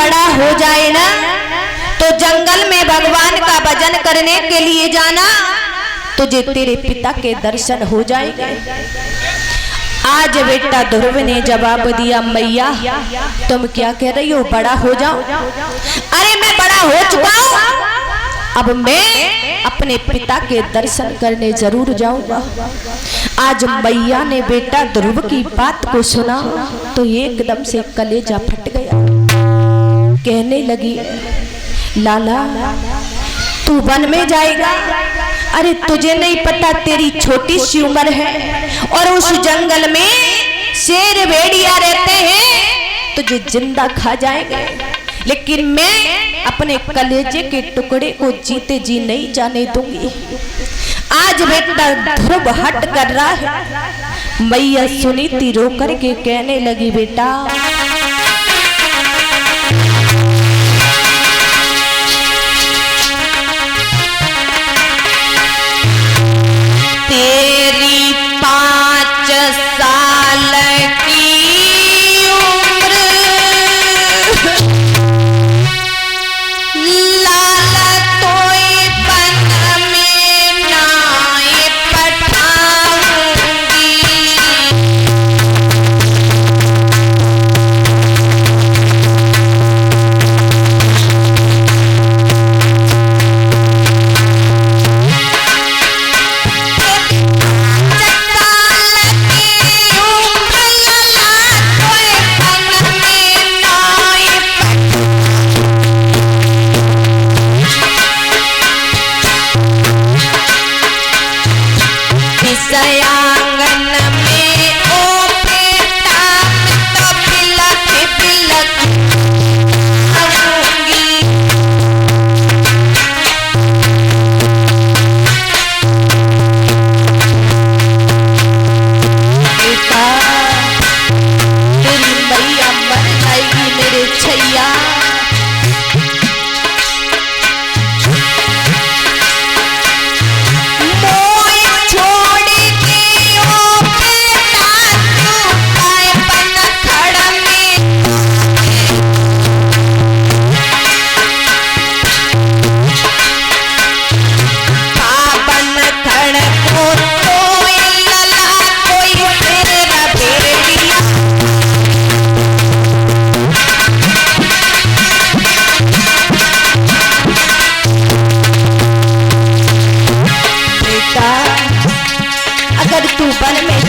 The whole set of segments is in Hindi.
बड़ा हो जाए ना तो जंगल में भगवान का भजन करने के लिए जाना, तुझे तेरे पिता के दर्शन हो जाएंगे। आज बेटा ध्रुव ने जवाब दिया, मैया तुम क्या कह रही हो, बड़ा हो जाओ? अरे मैं बड़ा हो चुका हूँ, अब मैं अपने पिता के दर्शन करने जरूर जाऊंगा। आज मैया ने बेटा ध्रुव की बात को सुना तो एकदम से कलेजा फट गया। कहने लगी, लाला तू वन में जाएगा? अरे तुझे नहीं पता तेरी छोटी सी उम्र है और उस जंगल में शेर भेड़िया रहते हैं, तुझे जिंदा खा जाएंगे। लेकिन मैं अपने कलेजे के टुकड़े को जीते जी नहीं जाने दूंगी। आज बेटा ध्रुव हट कर रहा है। मैया सुनी थी रो करके कहने लगी, बेटा तेरी 5 साल की उम्र लाला तोय बन में नाय पठाऊंगी।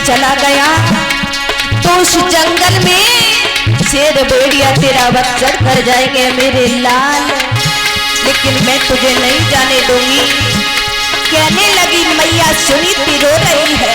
चला गया तो उस जंगल में शेर भेड़िया तेरा वध कर जाएंगे मेरे लाल, लेकिन मैं तुझे नहीं जाने दूंगी। कहने लगी, मैया सुनी थी रो रही है।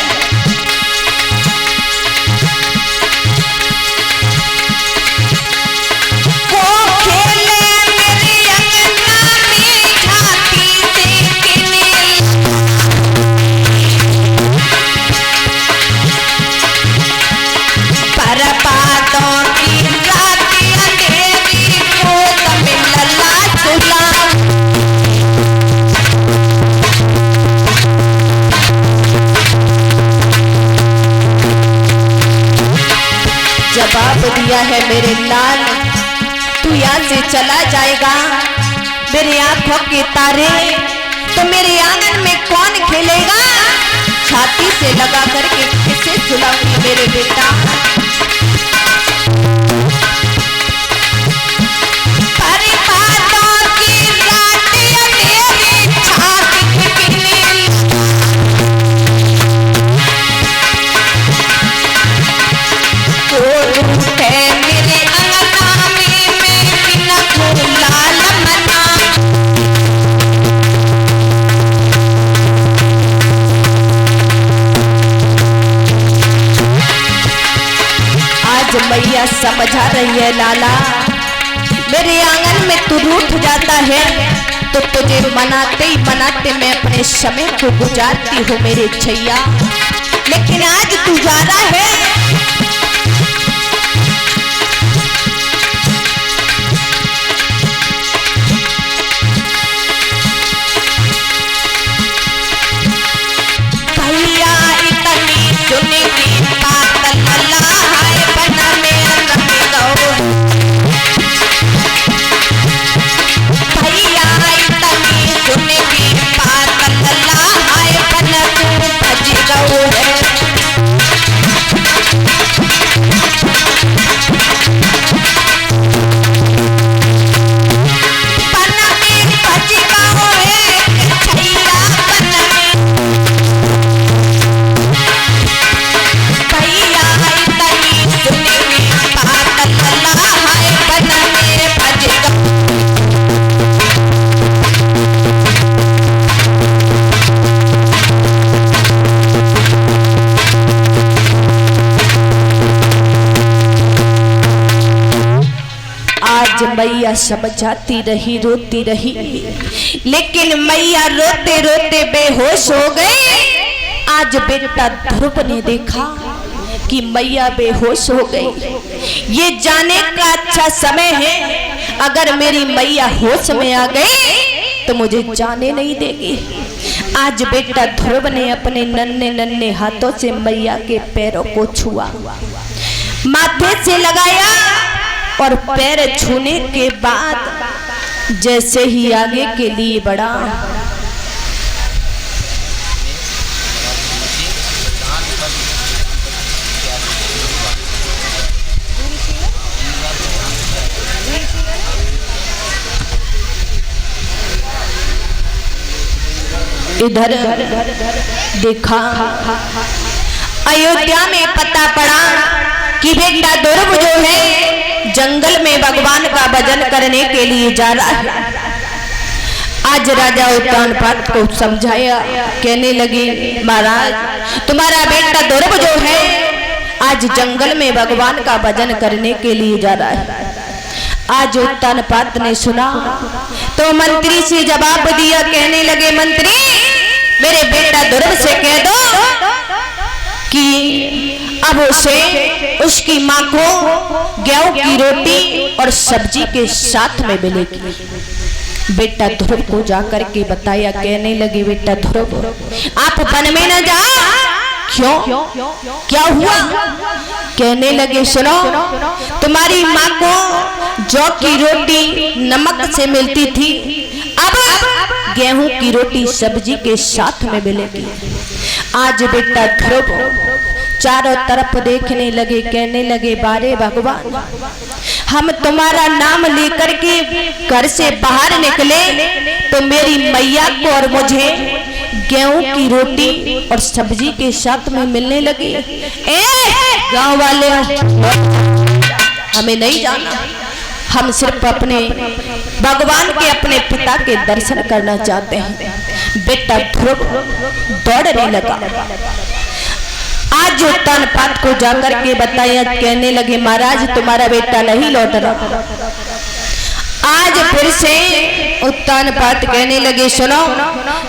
जवाब दिया है, मेरे लाल तू यहाँ से चला जाएगा, मेरी आंखों के तारे तो मेरे आंगन में कौन खेलेगा? छाती से लगा करके किसे सुलाऊंगी मेरे बेटा? मैया समझा रही है, लाला मेरे आंगन में तू रूठ जाता है तो तुझे मनाते ही मनाते मैं अपने समय को गुजारती हूँ मेरे छैया, लेकिन आज तू जा रहा है। भैया इतनी सुनी की बात लल्ला है बना में रंग गो मैया समझाती रही, रोती रही, लेकिन मैया रोते रोते बेहोश हो गई। आज बेटा ध्रुव ने देखा कि मैया बेहोश हो गई। ये जाने का अच्छा समय है, अगर मेरी मैया होश में आ गई तो मुझे जाने नहीं देगी। आज बेटा ध्रुव ने अपने नन्हे नन्हे हाथों से मैया के पैरों को छुआ, माथे से लगाया और पैर छूने के बाद जैसे ही आगे के लिए बढ़ा, इधर देखा अयोध्या में पता पड़ा कि बेटा ध्रुव जो है जंगल में भगवान का भजन करने के लिए जा रहा है। आज राजा उत्तानपाद को समझाया, कहने लगी महाराज तुम्हारा बेटा ध्रुव जो है आज जंगल में भगवान का भजन करने के लिए जा रहा है। आज उत्तानपाद ने सुना तो मंत्री से जवाब दिया, कहने लगे मंत्री मेरे बेटा ध्रुव से कह दो कि अब उसे उसकी माँ को गेहूं की रोटी और सब्जी के साथ में मिलेगी। बेटा ध्रुव को जाकर के बताया, कहने लगे बेटा ध्रुव आप वन में न जाओ। क्यों, क्या हुआ? कहने लगे सुनो, तुम्हारी माँ को जौ की रोटी नमक से मिलती थी, अब गेहूं की रोटी सब्जी के साथ में मिलेगी। आज बेटा ध्रुव चारों तरफ देखने लगे, कहने लगे बारे भगवान हम तुम्हारा नाम लेकर के घर से बाहर निकले तो मेरी मैया को और मुझे गेहूं की रोटी और सब्जी के साथ में मिलने लगी। गांव वाले हमें नहीं जाना, हम सिर्फ अपने भगवान के अपने पिता के दर्शन करना चाहते हैं। बेटा ध्रुव दौड़ने लगा। आज उत्तानपाद को जाकर के बताया, कहने लगे महाराज तुम्हारा बेटा नहीं लौट रहा। आज फिर से उत्तानपाद कहने लगे सुनो,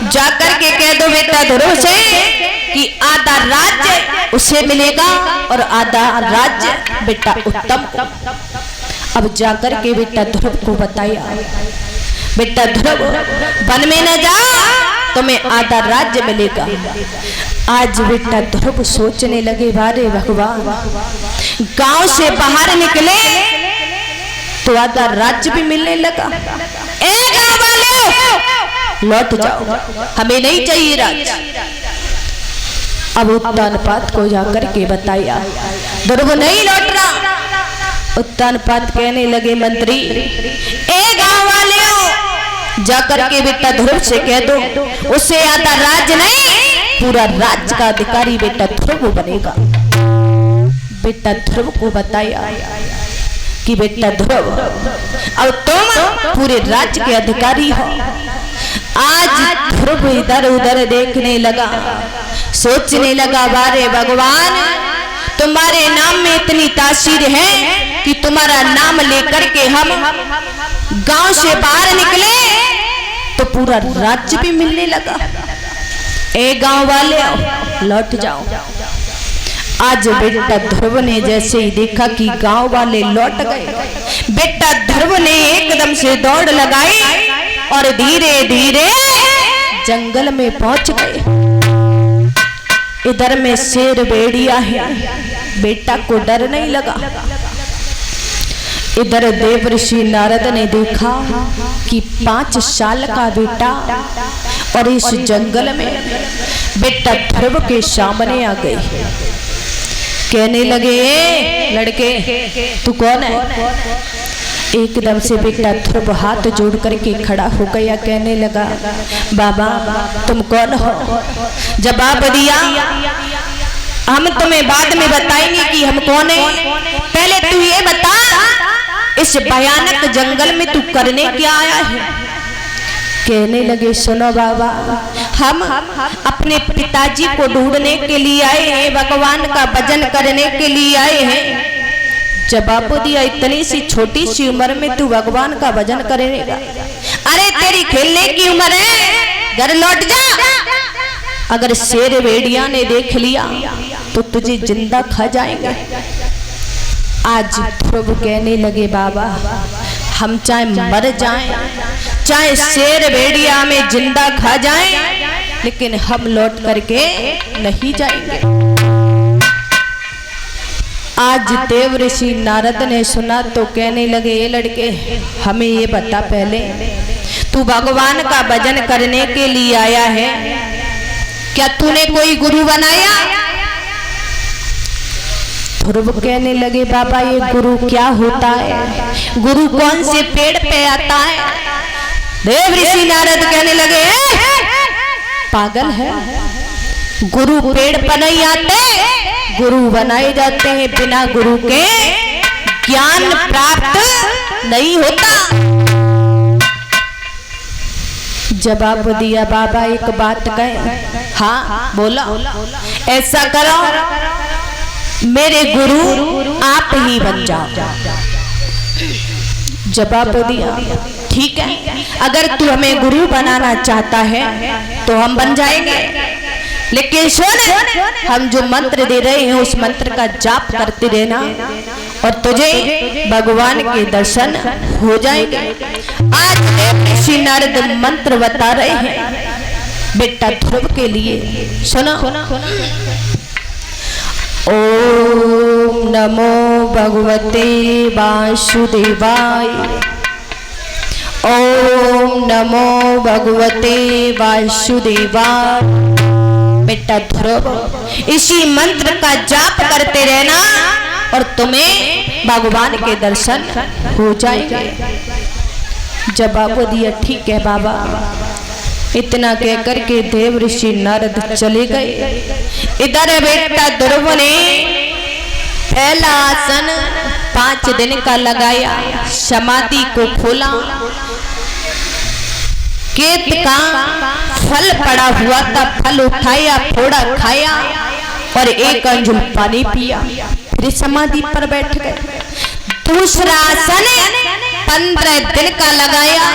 जाकर के कह दो बेटा ध्रुव से कि आधा राज्य उसे मिलेगा और आधा राज्य बेटा उत्तम को। अब जाकर के बेटा ध्रुव को बताया, बेटा ध्रुव वन में न जा तुम्हें आधा राज्य मिलेगा। आज बेटा ध्रुव सोचने लगे बारे भगवान गांव से बाहर निकले तो आधा राज्य भी मिलने लगा। गांव वाले लौट जाओ, हमें नहीं चाहिए राज्य। अब उत्तानपाद को जाकर के बताया, ध्रुव नहीं लौट रहा। उत्तानपाद कहने लगे मंत्री गांव वाले जाकर के बेटा ध्रुव से कह दो उसे आधा राज्य नहीं पूरा राज्य का अधिकारी बेटा ध्रुव बनेगा। बेटा ध्रुव को बताया कि बेटा ध्रुव अब तुम पूरे राज्य के अधिकारी हो। आज ध्रुव इधर उधर देखने लगा, सोचने लगा बारे भगवान तुम्हारे नाम में इतनी तासीर है कि तुम्हारा नाम लेकर के हम गांव से बाहर निकले तो पूरा राज्य भी मिलने लगा। गांव वाले लौट जाओ। आज बेटा ध्रुव ने जैसे ही देखा कि गांव वाले लौट गए, बेटा ध्रुव ने एकदम से दौड़ लगाई और धीरे धीरे जंगल में पहुंच गए। इधर में शेर भेड़िया है, बेटा को डर नहीं लगा। इधर देवर्षि नारद ने देखा कि 5 साल का बेटा और इस जंगल में बेटा ध्रुव के सामने आ गई। कहने लगे लड़के तू कौन है? एकदम से बेटा ध्रुव हाथ जोड़ करके खड़ा हो गया, कहने लगा बाबा तुम कौन हो? जवाब दिया हम तुम्हें बाद में बताएंगे कि हम कौन है, पहले तू ये बता इस भयानक जंगल में तू करने क्या आया है? कहने लगे सुनो बाबा हम अपने पिताजी को ढूंढने के लिए आए हैं, भगवान का भजन करने के लिए आए हैं। जवाब दिया, इतनी सी छोटी सी उम्र में तू भगवान का भजन करेगा? अरे तेरी खेलने की उम्र है, घर लौट जा। अगर शेर भेड़िया ने देख लिया तो तुझे जिंदा खा जाएंगे। आज ध्रुव कहने लगे, बाबा हम चाहे मर जाएं, चाहे शेर भेड़िया में जिंदा खा जाएं, लेकिन हम लौट करके नहीं जाएंगे। आज देव ऋषि नारद ने सुना तो कहने लगे, ये लड़के हमें ये बता, पहले तू भगवान का भजन करने के लिए आया है, क्या तूने कोई गुरु बनाया? ध्रुव कहने लगे, बाबा ये गुरु क्या होता है? गुरु कौन से पेड़ पे आता है? देव ऋषि नारद कहने लगे, पागल है, गुरु पेड़ पर नहीं आते, गुरु बनाए जाते हैं। बिना गुरु के ज्ञान प्राप्त नहीं होता। जवाब दिया, बाबा एक बात कहे। हाँ बोला। ऐसा करो, मेरे गुरु आप ही बन जाओ। जवाब दिया, ठीक है, अगर तू हमें गुरु बनाना चाहता है तो हम बन जाएंगे, लेकिन सुन, हम जो मंत्र दे रहे हैं उस मंत्र का जाप करते रहना और तुझे भगवान के दर्शन हो जाएंगे। आज देव ऋषि नारद मंत्र बता रहे हैं बेटा ध्रुव के लिए, सुनो। ओम नमो भगवते वासुदेवाय, ओम नमो भगवते वासुदेवाय। बेटा ध्रुव, इसी मंत्र का जाप करते रहना और तुम्हें भगवान के दर्शन हो जाएंगे। जवाब दिया, ठीक है बाबा। इतना कहकर के देव ऋषि नारद चले गए। इधर बेटा ध्रुव ने पहला आसन 5 दिन का लगाया, समाधि को खोला, केत का फल पड़ा हुआ था, फल उठाया, थोड़ा खाया और 1 अंजुल पानी पिया, फिर समाधि पर बैठ गए। दूसरा आसन 15 दिन का लगाया।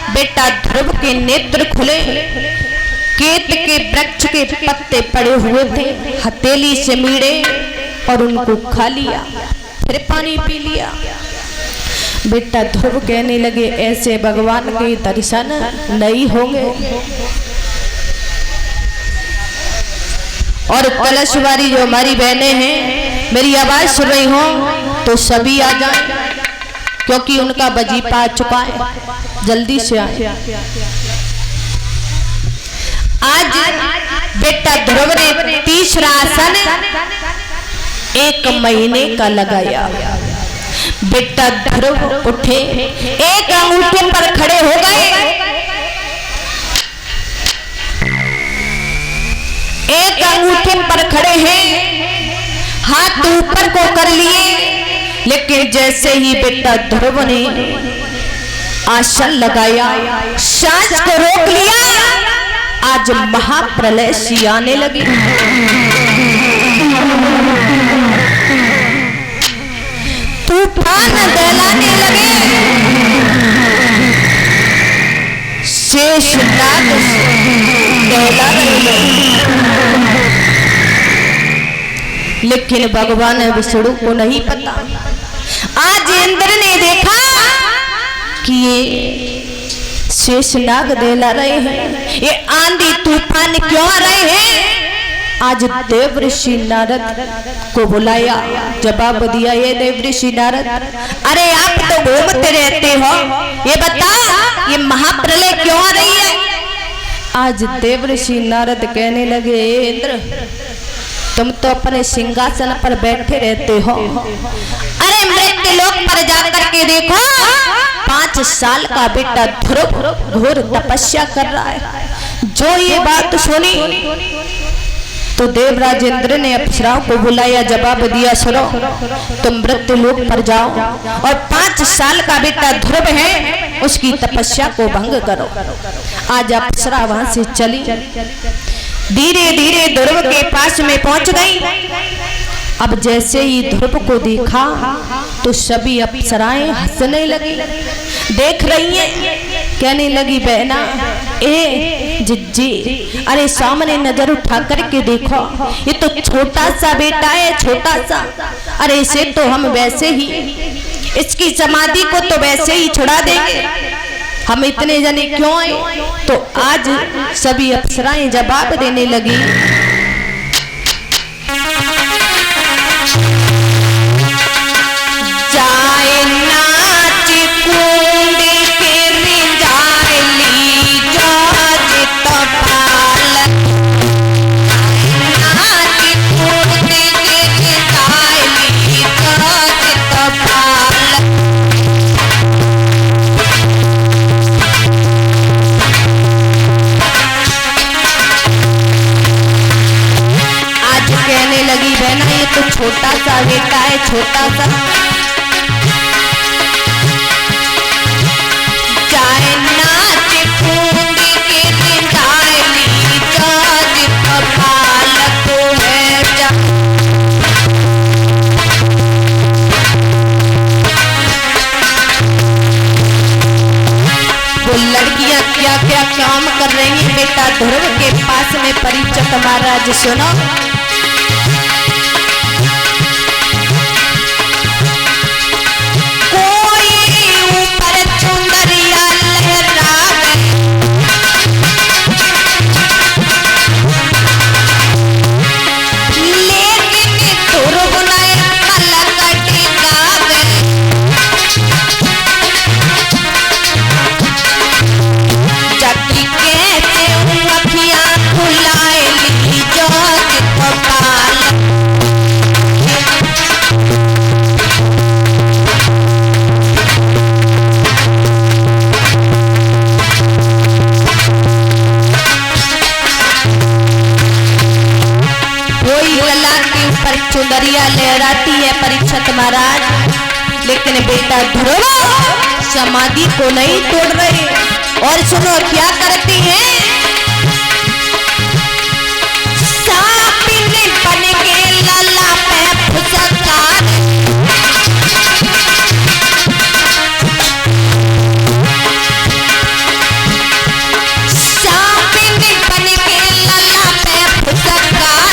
बेटा ध्रुव के नेत्र खुले, केत के वृक्ष के पत्ते पड़े हुए थे, हथेली से मीड़े और उनको खा लिया, फिर पानी पी लिया। बेटा ध्रुव कहने लगे, ऐसे भगवान के दर्शन नहीं होंगे। और कलशवारी जो हमारी बहनें हैं, मेरी आवाज सुन रही हो तो सभी आ जाएं, क्योंकि उनका वजीफा आ चुका है, जल्दी से आए। आज बेटा ध्रुव ने तीसरा आसन 1 महीने का लगाया। बेटा ध्रुव उठे, 1 अंगूठे पर खड़े हो गए, 1 अंगूठे पर खड़े हैं, हाथ ऊपर को कर लिए। लेकिन जैसे ही बेटा ध्रुव ने आसन लगाया, सांस को रोक लिया, आज महाप्रलय सी आने लगी। तूफान दहलाने लगे, शेष नाग दहला रहे। लेकिन भगवान विष्णु को नहीं पता। आज इंद्र ने देखा कि ये शेषनाग दहला रहे हैं, ये आंधी तूफान क्यों आ रहे हैं। आज देव ऋषि नारद को बुलाया। जवाब दिया, ये देव ऋषि नारद, अरे आप तो घूमते रहते हो, ये बता ये महाप्रलय क्यों आ रही है। आज देव ऋषि नारद कहने लगे, इंद्र तुम तो अपने सिंहासन पर बैठे रहते हो, अरे मृत्यु लोक पर जाकर के देखो, 5 साल का बेटा ध्रुव घोर तपस्या कर रहा है। जो ये बात सुनी तो देवराज इंद्र ने अप्सराओं को बुलाया। जवाब दिया, सुनो, तुम मृत्यु लोक पर जाओ और 5 साल का बेटा ध्रुव है, उसकी तपस्या को भंग करो। आज अप्सरा वहां से चली, धीरे धीरे ध्रुव के पास में पहुंच गई। अब जैसे ही ध्रुव को देखा तो सभी अप्सराएं हंसने लगी, देख रही हैं, कहने लगी बहना ए जिज्जी, अरे सामने नजर उठा करके देखो, ये तो छोटा सा बेटा है, छोटा सा, अरे इसे तो हम वैसे ही, इसकी समाधि को तो वैसे ही छुड़ा देंगे, हम इतने जने क्यों आए। तो आज सभी अप्सराएं जवाब देने लगी, जाए नाच कूद के रिंजाली जाज तपाल, नाच कूद के रिंजाली जाज तपाल। आज कहने लगी बहना ये तो छोटा सा बेटा है, छोटा सा, चाहे नाच कूद के रिंजाली जाज तपाल को है जा। वो लड़कियां क्या क्या काम कर रही हैं बेटा ध्रुव के पास में। परीक्षित महाराज सुनो, चुनरिया लहराती है परीक्षित महाराज, लेकिन बेटा ध्रुव समाधि को नहीं तोड़ रहे। और सुनो क्या करती है, सापिन बन के लला पे फुसकार, सापिन बन के लला पे फुसकार,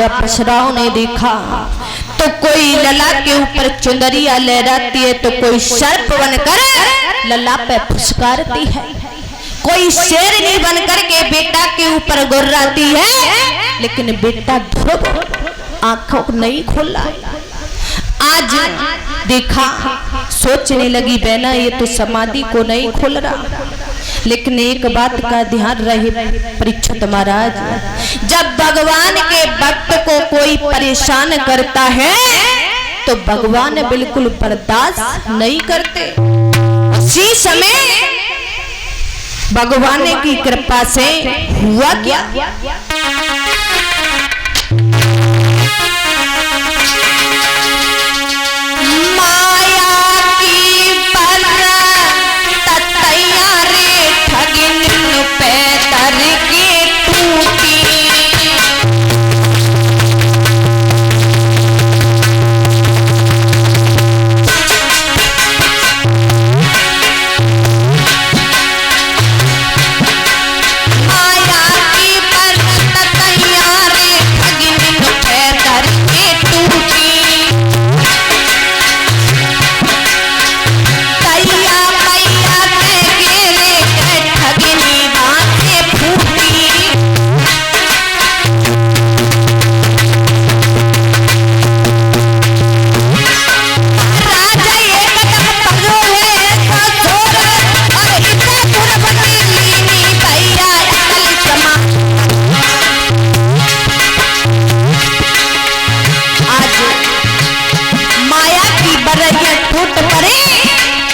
अप्सराओं ने देखा तो कोई लला के ऊपर चुनरिया लहराती है, तो कोई सर्प बनकर लला पे फुसकारती है, कोई शेरनी बनकर के बेटा के ऊपर गुर्राती है, लेकिन बेटा ध्रुव आंखों नहीं खोला। आज देखा, सोचने लगी बहना ये तो समाधि को नहीं खोल रहा। लेकिन एक बात का ध्यान रहे परीक्षित महाराज, जब भगवान के भक्त को कोई परेशान करता है तो भगवान बिल्कुल बर्दाश्त नहीं करते। उसी समय भगवान की कृपा से हुआ क्या? माया की पर ततैया रे ठगिन पे तर के टूटी।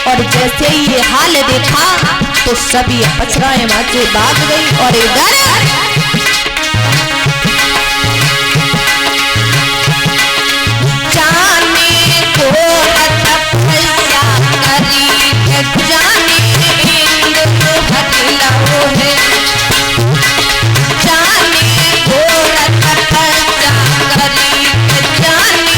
और जैसे ये हाल देखा तो सभी अपसराएं वहां से भाग गई और इधर जाने को तपस्या करी जाने इंद्र भटला है जाने को तपस्या करी जाने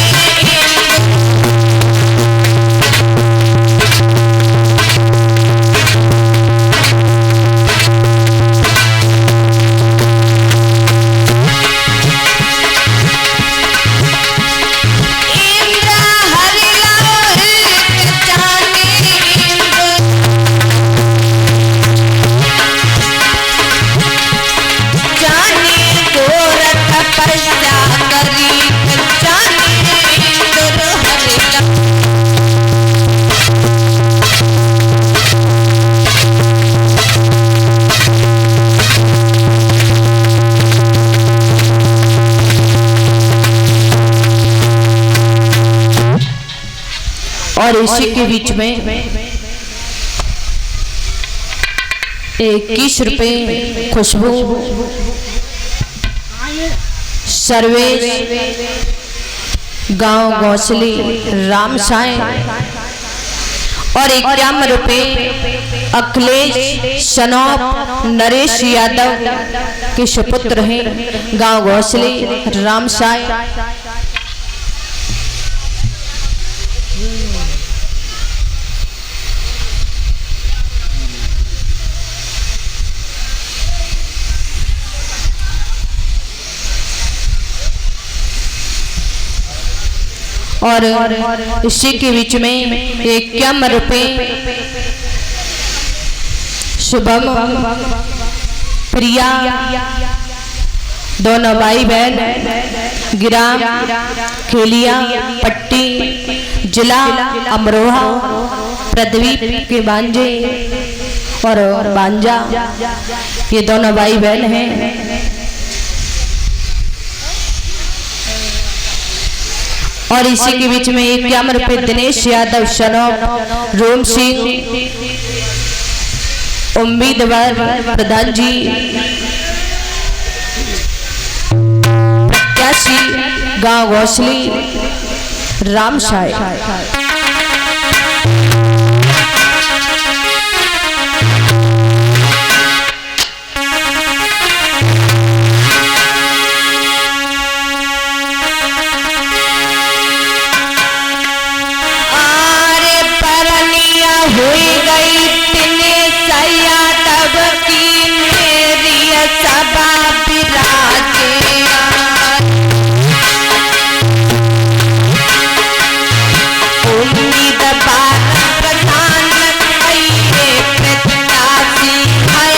और इसी के बीच में 21 रुपए खुशबू सर्वेश गांव गौसली राम साय और 51 रुपए अखिलेश सनौप नरेश यादव के सुपुत्र हैं गांव गौसली राम साय। और इसी के बीच में 51 रुपए शुभम प्रिया दोनों भाई बहन गिराम खेलिया पट्टी जिला अमरोहा प्रदीप के बांजे और बांजा ये दोनों भाई बहन हैं। और इसी के बीच में 51 रुपए दिनेश यादव शनौप रोम सिंह उम्मीदवार प्रधान जी प्रत्याशी गांव गौसली राम साय। हुई गई तिने सया तब की मेरी सभा विराजे उम्मीद भारत प्रधान प्रत्याशी है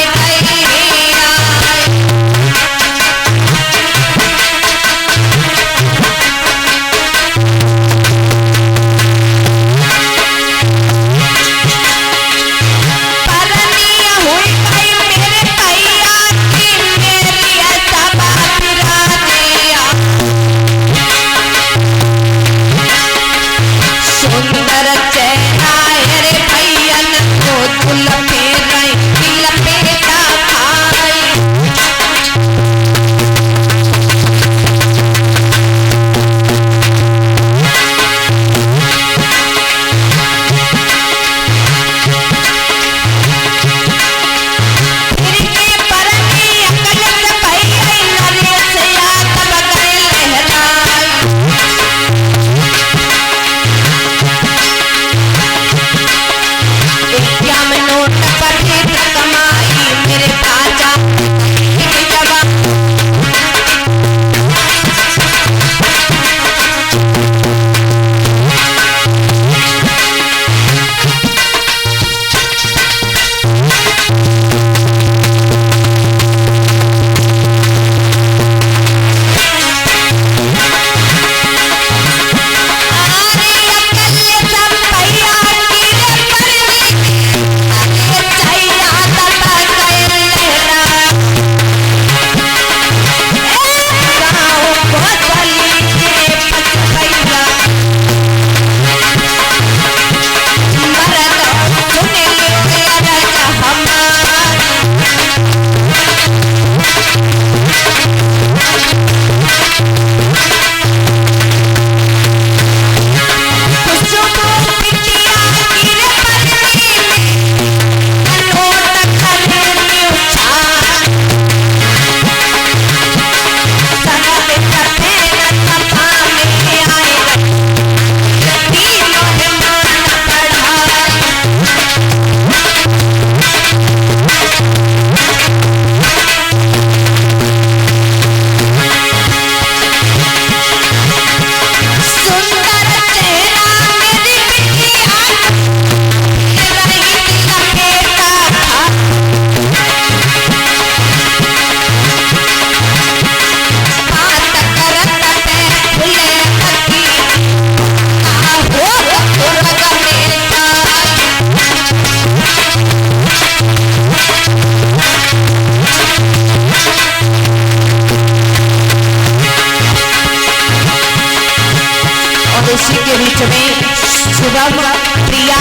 शिवम प्रिया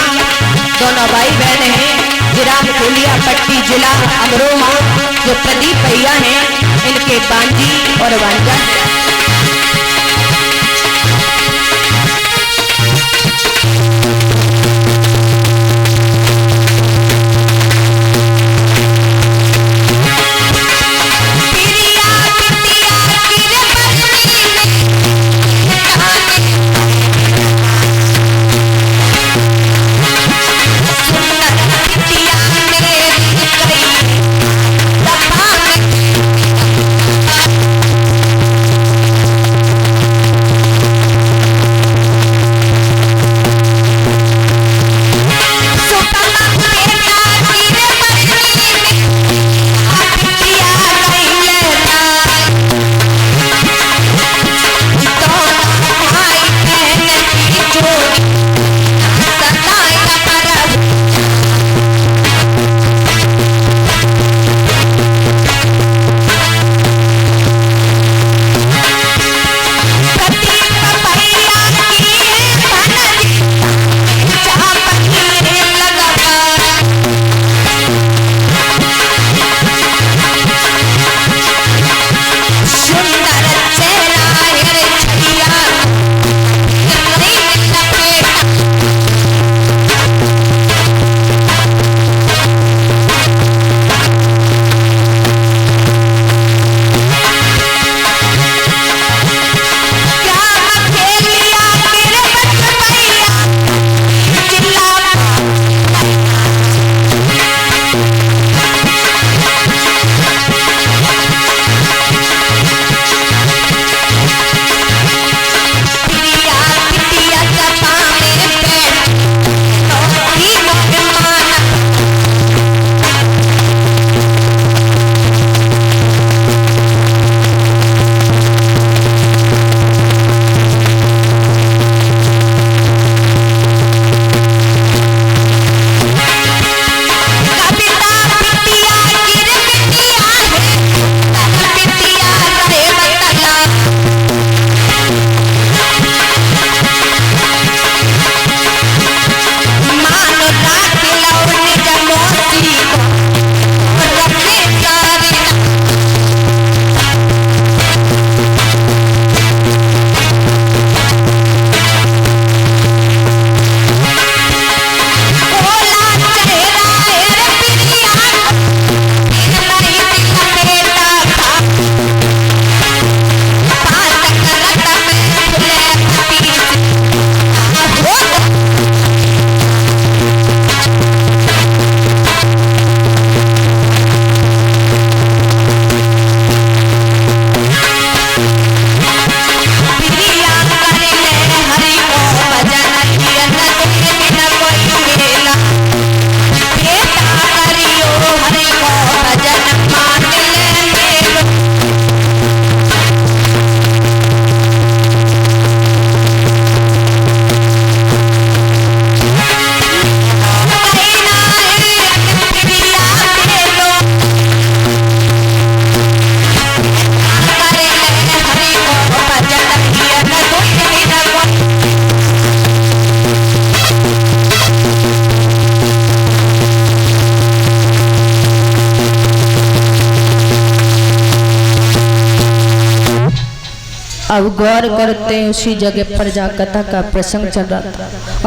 दोनों भाई बहन हैं। जिला फूलिया पट्टी जिला अमरोहा जो प्रदीप भैया हैं, इनके बांजी और वांजा। अब गौर करते हैं, उसी जगह पर जा कथा का प्रसंग चल रहा था।